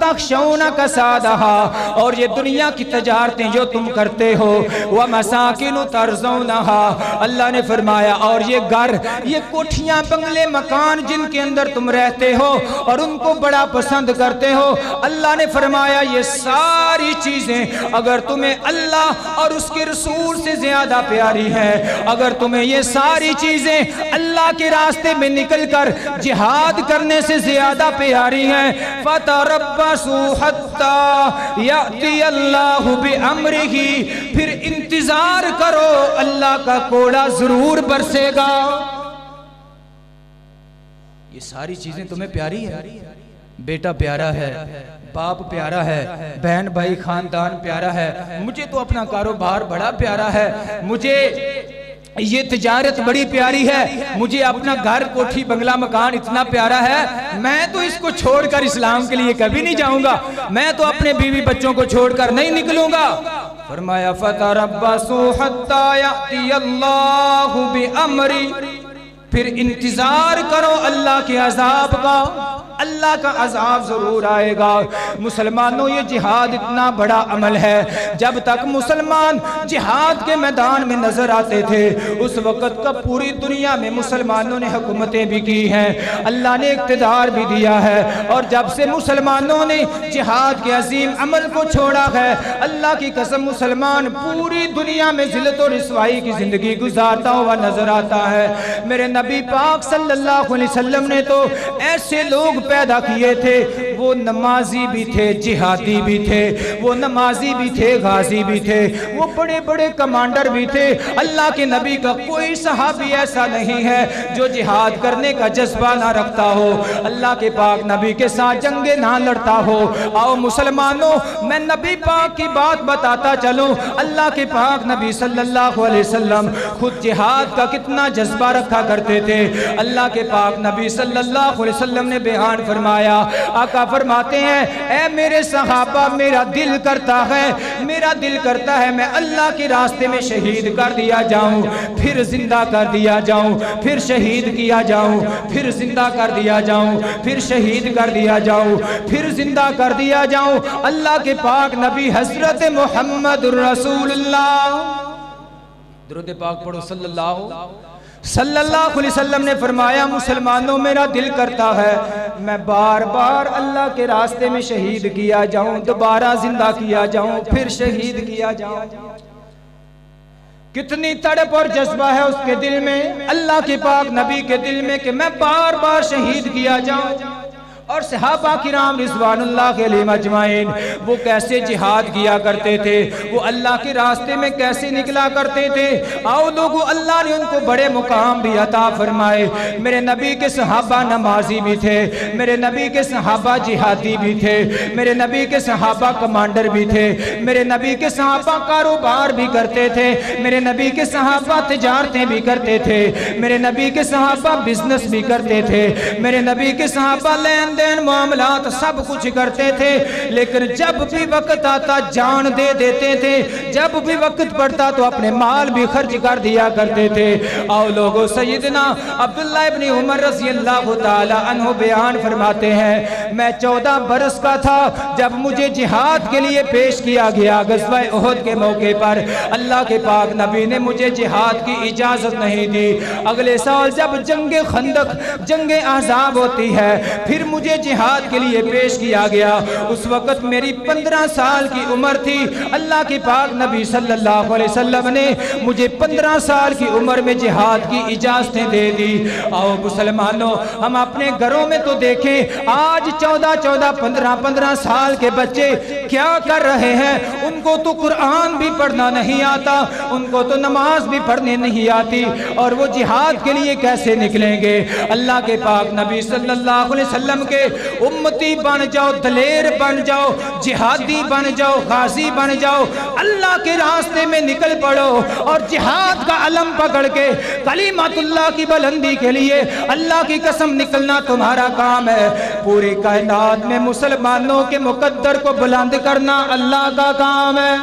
تخشون کسادہا، اور یہ دنیا کی تجارتیں جو تم کرتے ہو، ومساکن ترضونہا، اللہ نے فرمایا اور یہ گھر، یہ کوٹھیاں، بنگلے، مکان جن کے اندر تم رہتے ہو اور ان کو بڑا پسند کرتے ہو، اللہ نے فرمایا یہ ساری چیزیں اگر تمہیں اللہ اور اس کے رسول سے زیادہ پیاری ہے، اگر تمہیں یہ ساری چیزیں اللہ کے راستے میں نکل کر جہاد کرنے سے زیادہ پیاری ہیں، فَتَرَبَّصُوا حَتَّى يَأْتِيَ اللَّهُ بِأَمْرِهِ، پھر انتظار کرو اللہ کا کوڑا ضرور برسے گا. یہ ساری چیزیں تمہیں پیاری ہیں، بیٹا پیارا ہے، باپ پیارا ہے، بہن بھائی خاندان پیارا ہے، مجھے تو اپنا کاروبار بڑا پیارا ہے، مجھے یہ تجارت بڑی پیاری ہے، مجھے اپنا گھر، کوٹھی، بنگلہ، مکان اتنا پیارا ہے، میں تو اس کو چھوڑ کر اسلام کے لیے کبھی نہیں جاؤں گا، میں تو اپنے بیوی بچوں کو چھوڑ کر نہیں نکلوں گا. فرمایا فَتَرَبَّصُوا حَتَّى يَأْتِيَ اللَّهُ بِأَمْرِهِ، پھر انتظار کرو اللہ کے عذاب کا، اللہ کا عذاب ضرور آئے گا. مسلمانوں یہ جہاد اتنا بڑا عمل ہے، جب تک مسلمان جہاد کے میدان میں نظر آتے تھے اس وقت کا پوری دنیا میں مسلمانوں نے حکومتیں بھی کی ہیں، اللہ نے اقتدار بھی دیا ہے، اور جب سے مسلمانوں نے جہاد کے عظیم عمل کو چھوڑا ہے، اللہ کی قسم مسلمان پوری دنیا میں ذلت و رسوائی کی زندگی گزارتا ہوا نظر آتا ہے. میرے نبی پاک صلی اللہ علیہ وسلم نے تو ایسے لوگ پیدا کیے تھے وہ نمازی بھی تھے، جہادی بھی تھے، وہ نمازی بھی تھے، غازی بھی تھے، وہ بڑے بڑے کمانڈر بھی تھے۔ اللہ کے نبی کا کوئی صحابی ایسا نہیں ہے جو جہاد کرنے کا جذبہ نہ رکھتا ہو، اللہ کے پاک نبی کے ساتھ جنگیں نہ لڑتا ہو۔ آؤ مسلمانوں، میں نبی پاک کی بات بتاتا چلوں۔ اللہ کے پاک نبی صلی اللہ علیہ وسلم خود جہاد کا کتنا جذبہ رکھا کرتے تھے۔ اللہ کے پاک نبی صلی اللہ علیہ وسلم نے بیان فرمایا، آقا فرماتے ہیں اے میرے صحابہ، میرا دل کرتا ہے میں اللہ کے راستے میں شہید کر دیا جاؤں، پھر زندہ کر دیا جاؤں، پھر شہید کیا جاؤں، پھر زندہ کر دیا جاؤں، پھر شہید کر دیا جاؤں، پھر زندہ کر دیا جاؤں۔ اللہ کے پاک نبی حضرت محمد رسول اللہ، درود پاک پڑھو صلی اللہ علیہ وسلم نے فرمایا، مسلمانوں میرا دل کرتا ہے میں بار بار اللہ کے راستے میں شہید کیا جاؤں، دوبارہ زندہ کیا جاؤں، پھر شہید کیا جاؤں۔ کتنی تڑپ اور جذبہ ہے اس کے دل میں، اللہ کے پاک نبی کے دل میں، کہ میں بار بار شہید کیا جاؤں۔ اور صحابہ کرام رضوان اللہ علیہم اجمعین وہ کیسے جہاد کیا کرتے تھے، وہ اللہ کے راستے میں کیسے نکلا کرتے تھے۔ آؤ لوگو، اللہ نے ان کو بڑے مقام بھی عطا فرمائے۔ میرے نبی کے صحابہ نمازی بھی تھے، میرے نبی کے صحابہ جہادی بھی تھے، میرے نبی کے صحابہ کمانڈر بھی تھے، میرے نبی کے صحابہ کاروبار بھی کرتے تھے، میرے نبی کے صحابہ تجارتیں بھی کرتے تھے، میرے نبی کے صحابہ بزنس بھی کرتے تھے، میرے نبی کے صحابہ لین دین معاملات سب کچھ کرتے تھے۔ لیکن جب بھی وقت آتا جان دے دیتے تھے، جب بھی وقت پڑتا تو اپنے مال بھی خرچ کر دیا کرتے تھے۔ آؤ لوگو، سیدنا عبداللہ ابن عمر رضی اللہ تعالی عنہ بیان فرماتے ہیں، میں 14 برس کا تھا جب مجھے جہاد کے لیے پیش کیا گیا۔ غزوہ احد کے موقع پر اللہ کے پاک نبی نے مجھے جہاد کی اجازت نہیں دی۔ اگلے سال جب جنگ خندق، جنگ احزاب ہوتی ہے، پھر مجھے جہاد کے لیے پیش کیا گیا۔ اس وقت میری 15 سال کی عمر تھی۔ اللہ کے پاک نبی صلی اللہ علیہ وسلم نے مجھے 15 سال کی عمر میں جہاد کی اجازتیں دے دی۔ آؤ مسلمانوں، ہم اپنے گھروں میں تو دیکھیں، آج 14 15 سال کے بچے کیا کر رہے ہیں۔ ان کو تو قرآن بھی پڑھنا نہیں آتا، ان کو تو نماز بھی پڑھنے نہیں آتی، اور وہ جہاد کے لیے کیسے نکلیں گے۔ اللہ کے پاک نبی صلی اللہ علیہ وسلم کے امتی بن جاؤ، دلیر بن جاؤ، جہادی بن جاؤ، غازی بن جاؤ، اللہ کے راستے میں نکل پڑو، اور جہاد کا علم پکڑ کے کلمت اللہ کی بلندی کے لیے اللہ کی قسم نکلنا تمہارا کام ہے۔ پوری کائنات میں مسلمانوں کے مقدر کو بلند کرنا اللہ کا کام ہے۔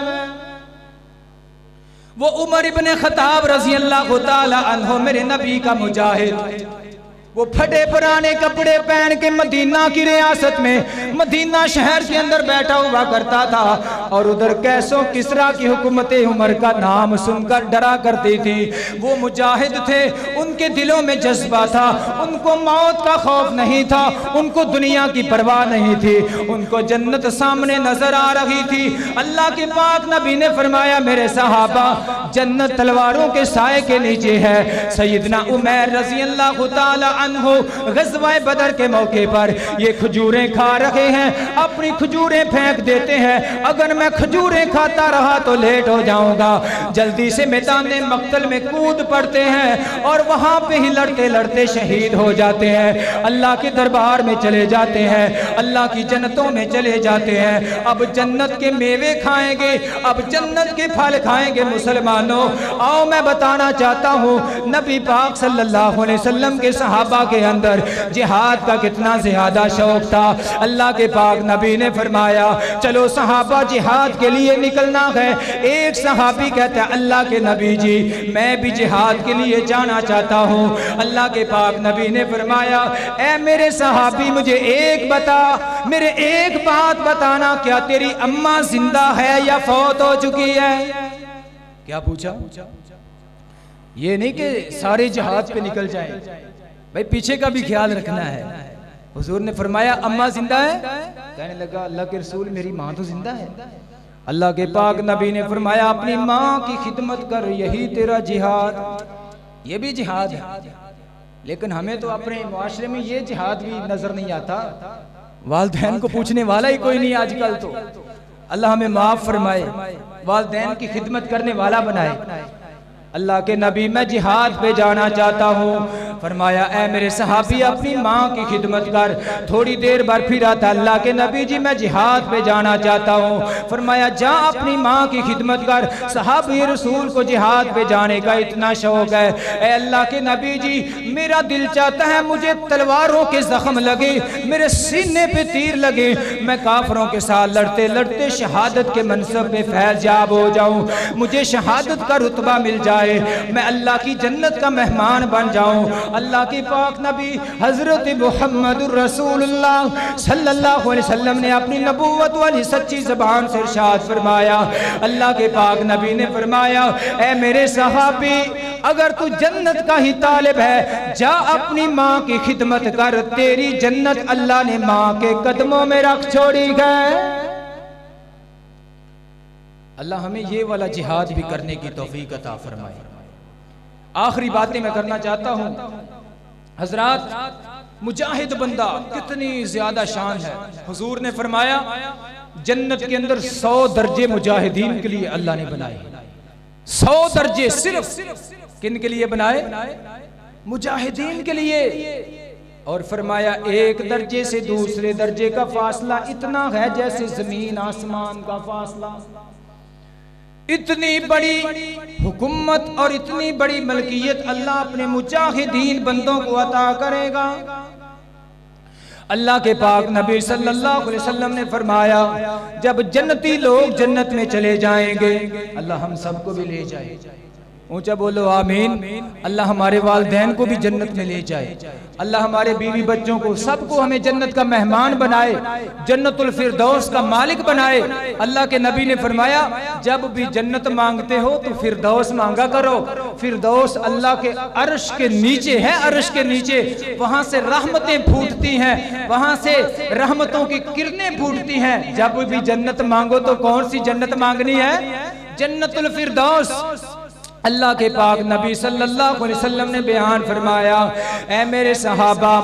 وہ عمر ابن خطاب رضی اللہ تعالی عنہ میرے نبی کا مجاہد، وہ پھٹے پرانے کپڑے پہن کے مدینہ کی ریاست میں، مدینہ شہر کے اندر بیٹھا ہوا کرتا تھا، اور ادھر کیسوں کسرا کی حکومت عمر کا نام سن کر ڈرا کرتی تھی۔ وہ مجاہد تھے، ان کے دلوں میں جذبہ تھا، ان کو موت کا خوف نہیں تھا، ان کو دنیا کی پرواہ نہیں تھی، ان کو جنت سامنے نظر آ رہی تھی۔ اللہ کے پاک نبی نے فرمایا، میرے صحابہ، جنت تلواروں کے سائے کے نیچے ہے۔ سیدنا عمیر رضی اللہ تعالی عنہ غزوہ بدر کے موقع پر یہ کھجوریں کھا رہے ہیں، اپنی کھجوریں پھینک دیتے ہیں، اگر میں کھجوریں کھاتا رہا تو لیٹ ہو جاؤں گا۔ جلدی سے میدان مقتل میں کود پڑتے ہیں، اور وہاں پہ ہی لڑتے لڑتے شہید ہو جاتے ہیں، اللہ کے دربار میں چلے جاتے ہیں، اللہ کی جنتوں میں چلے جاتے ہیں۔ اب جنت کے میوے کھائیں گے، اب جنت کے پھل کھائیں گے۔ مسلمانوں، آؤ میں بتانا چاہتا ہوں، نبی پاک صلی اللہ علیہ وسلم کے صحابہ کے اندر جہاد کا کتنا زیادہ شوق تھا۔ اللہ کے پاک نبی نے فرمایا، چلو صحابہ جہاد کے لیے نکلنا ہے۔ ایک صحابی کہتا ہے، اللہ کے نبی جی، میں بھی جہاد کے لیے جانا چاہتا ہوں۔ اللہ کے پاک نبی نے فرمایا، اے میرے صحابی، مجھے ایک بتا، میرے ایک بات بتانا، کیا تیری اماں زندہ ہے یا فوت ہو چکی ہے؟ کیا پوچھا؟ یہ نہیں کہ سارے جہاد پہ نکل جائیں، بھائی پیچھے کا بھی خیال رکھنا ہے۔ حضور نے فرمایا، اماں زندہ ہے؟ کہنے لگا، اللہ کے رسول، میری ماں تو زندہ ہے۔ اللہ کے پاک نبی نے فرمایا، اپنی ماں کی خدمت کر، یہی تیرا جہاد۔ یہ بھی جہاد ہے، لیکن ہمیں تو اپنے معاشرے میں یہ جہاد بھی نظر نہیں آتا۔ والدین کو پوچھنے والا ہی کوئی نہیں آج کل تو. اللہ ہمیں معاف فرمائے، والدین کی خدمت کرنے والا بنائے. اللہ کے نبی میں جہاد پہ جانا چاہتا ہوں. فرمایا اے میرے صحابی اپنی ماں کی خدمت کر. تھوڑی دیر بعد پھر آتا اللہ کے نبی جی میں جہاد پہ جانا چاہتا ہوں. فرمایا جا اپنی ماں کی خدمت کر. صحابی رسول کو جہاد پہ جانے کا اتنا شوق ہے. اے اللہ کے نبی جی میرا دل چاہتا ہے مجھے تلواروں کے زخم لگے، میرے سینے پہ تیر لگے، میں کافروں کے ساتھ لڑتے لڑتے شہادت کے منصب پہ فیض یاب ہو جاؤں، مجھے شہادت کا رتبہ مل جائے، میں اللہ کی جنت کا مہمان بن جاؤں. اللہ کی پاک نبی حضرت محمد رسول اللہ صلی اللہ علیہ وسلم نے اپنی نبوت والی سچی زبان سے ارشاد فرمایا. اللہ کے پاک نبی نے فرمایا اے میرے صحابی اگر تو جنت کا ہی طالب ہے جا اپنی ماں کی خدمت کر، تیری جنت اللہ نے ماں کے قدموں میں رکھ چھوڑی ہے. اللہ ہمیں یہ والا جہاد بھی کرنے کی توفیق عطا فرمائے. آخری باتیں میں کرنا چاہتا ہوں. حضرات مجاہد بندہ کتنی زیادہ شان ہے. حضور نے فرمایا جنت کے اندر 100 درجے مجاہدین کے لیے اللہ نے بنائے. 100 درجے صرف کن کے لیے بنائے؟ مجاہدین کے لیے. اور فرمایا ایک درجے سے دوسرے درجے کا فاصلہ اتنا ہے جیسے زمین آسمان کا فاصلہ. اتنی بڑی حکومت اور اتنی بڑی ملکیت اللہ اپنے مجاہدین بندوں کو عطا کرے گا. اللہ کے پاک نبی صلی اللہ علیہ وسلم نے فرمایا جب جنتی لوگ جنت میں چلے جائیں گے اللہ ہم سب کو بھی لے جائے. اونچا بولو آمین. اللہ ہمارے والدین کو بھی جنت میں لے جائے. اللہ ہمارے بیوی بچوں کو سب کو ہمیں جنت کا مہمان بنائے، جنت الفردوس کا مالک بنائے. اللہ کے نبی نے فرمایا جب بھی جنت مانگتے ہو تو فردوس مانگا کرو. فردوس اللہ کے عرش کے نیچے ہے، عرش کے نیچے. وہاں سے رحمتیں پھوٹتی ہیں، وہاں سے رحمتوں کی کرنیں پھوٹتی ہیں. جب بھی جنت مانگو تو کون سی جنت مانگنی ہے؟ جنت الفردوس. اللہ کے پاک نبی صلی اللہ علیہ وسلم نے بیان فرمایا اے میرے صحابہ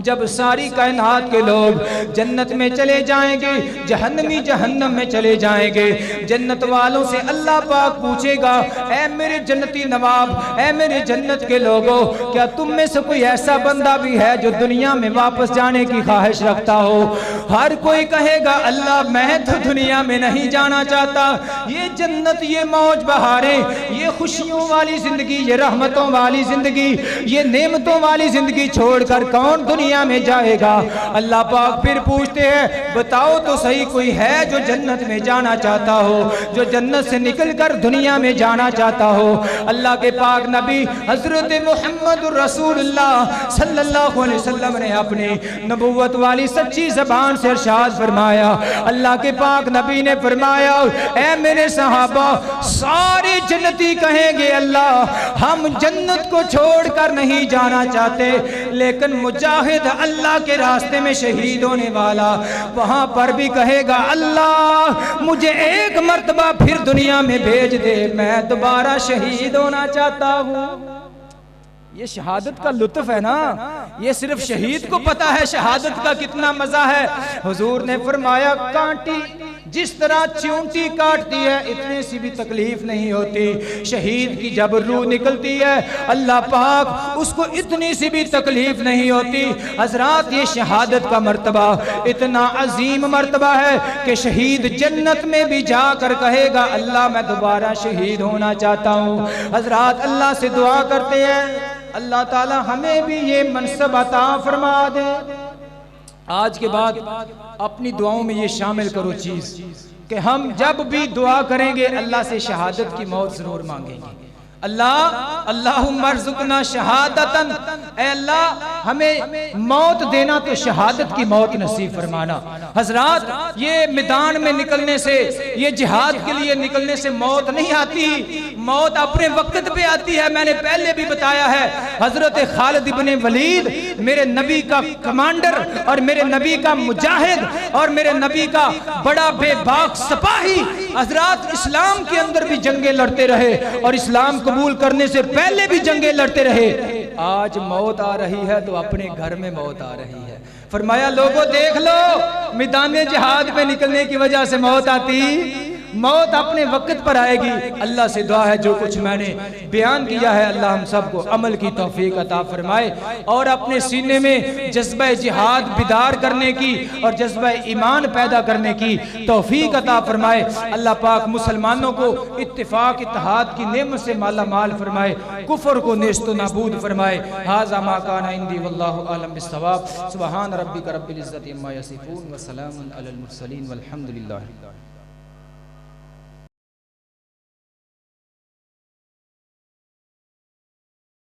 جب ساری کائنات کے لوگ جنت میں چلے جائیں گے جہنمی جہنم میں چلے جائیں گے، جنت والوں سے اللہ پاک پوچھے گا اے میرے جنتی نواب، اے میرے جنت کے لوگوں کیا تم میں سے کوئی ایسا بندہ بھی ہے جو دنیا میں واپس جانے کی خواہش رکھتا ہو؟ ہر کوئی کہے گا اللہ میں تو دنیا میں نہیں جانا چاہتا. یہ جنت، یہ موج بہاریں، یہ خوشیوں والی زندگی، یہ رحمتوں والی زندگی، یہ نعمتوں والی زندگی چھوڑ کر کون دنیا میں جائے گا؟ اللہ پاک پھر پوچھتے ہیں بتاؤ تو صحیح کوئی ہے جو جنت میں جانا چاہتا ہو، جو جنت سے نکل کر دنیا میں جانا چاہتا ہو؟ اللہ کے پاک نبی حضرت محمد رسول اللہ صلی اللہ علیہ وسلم نے اپنی نبوت والی سچی زبان سے ارشاد فرمایا. اللہ کے پاک نبی نے فرمایا اے میرے صحابہ سارے جنتی کہیں گے اللہ ہم جنت کو چھوڑ کر نہیں جانا چاہتے، لیکن مجاہد اللہ کے راستے میں شہید ہونے والا وہاں پر بھی کہے گا اللہ مجھے ایک مرتبہ پھر دنیا میں بھیج دے، میں دوبارہ شہید ہونا چاہتا ہوں. یہ شہادت کا لطف ہے نا، یہ صرف شہید کو پتا ہے شہادت کا کتنا مزہ ہے. حضور نے فرمایا کانٹی جس طرح چونٹی کاٹتی ہے اتنے سی بھی تکلیف نہیں ہوتی، شہید کی جب روح نکلتی ہے اللہ پاک اس کو اتنی سی بھی تکلیف نہیں ہوتی. حضرات یہ شہادت کا مرتبہ اتنا عظیم مرتبہ ہے کہ شہید جنت میں بھی جا کر کہے گا اللہ میں دوبارہ شہید ہونا چاہتا ہوں. حضرات اللہ سے دعا کرتے ہیں اللہ تعالی ہمیں بھی یہ منصب عطا فرما دے. آج کے بعد اپنی دعاؤں میں یہ شامل کرو چیز کہ ہم جب بھی دعا کریں گے اللہ سے شہادت کی موت ضرور مانگیں گے. اللہم ارزقنا شہادتاً، اے اللہ ہمیں موت دینا تو شہادت کی موت نصیب فرمانا. حضرات یہ میدان میں نکلنے سے، یہ جہاد کے لیے نکلنے سے موت نہیں آتی، موت اپنے وقت پہ آتی ہے. میں نے پہلے بھی بتایا ہے حضرت خالد ابن ولید میرے نبی کا کمانڈر اور میرے نبی کا مجاہد اور میرے نبی کا بڑا بے باک سپاہی، حضرات اسلام کے اندر بھی جنگیں لڑتے رہے اور اسلام قبول کرنے سے پہلے بھی جنگیں لڑتے رہے. آج موت آ رہی ہے تو اپنے گھر میں موت آ رہی ہے۔ فرمایا لوگوں دیکھ لو، میدان جہاد پہ نکلنے کی وجہ سے موت آتی، موت اپنے وقت پر آئے گی۔ اللہ سے دعا ہے جو کچھ میں نے بیان کیا ہے اللہ ہم سب کو عمل کی توفیق عطا فرمائے، اور اپنے سینے میں جذبہ جہاد بیدار کرنے کی اور جذبہ ایمان پیدا کرنے کی توفیق عطا فرمائے۔ اللہ پاک مسلمانوں کو اتفاق اتحاد کی نعمت سے مالا مال فرمائے، کفر کو نیست و نابود فرمائے۔ ھذا ما کان عندی واللہ اعلم بالصواب۔ سبحان ربک رب العزت عما یصفون وسلام علی المرسلین والحمد للہ۔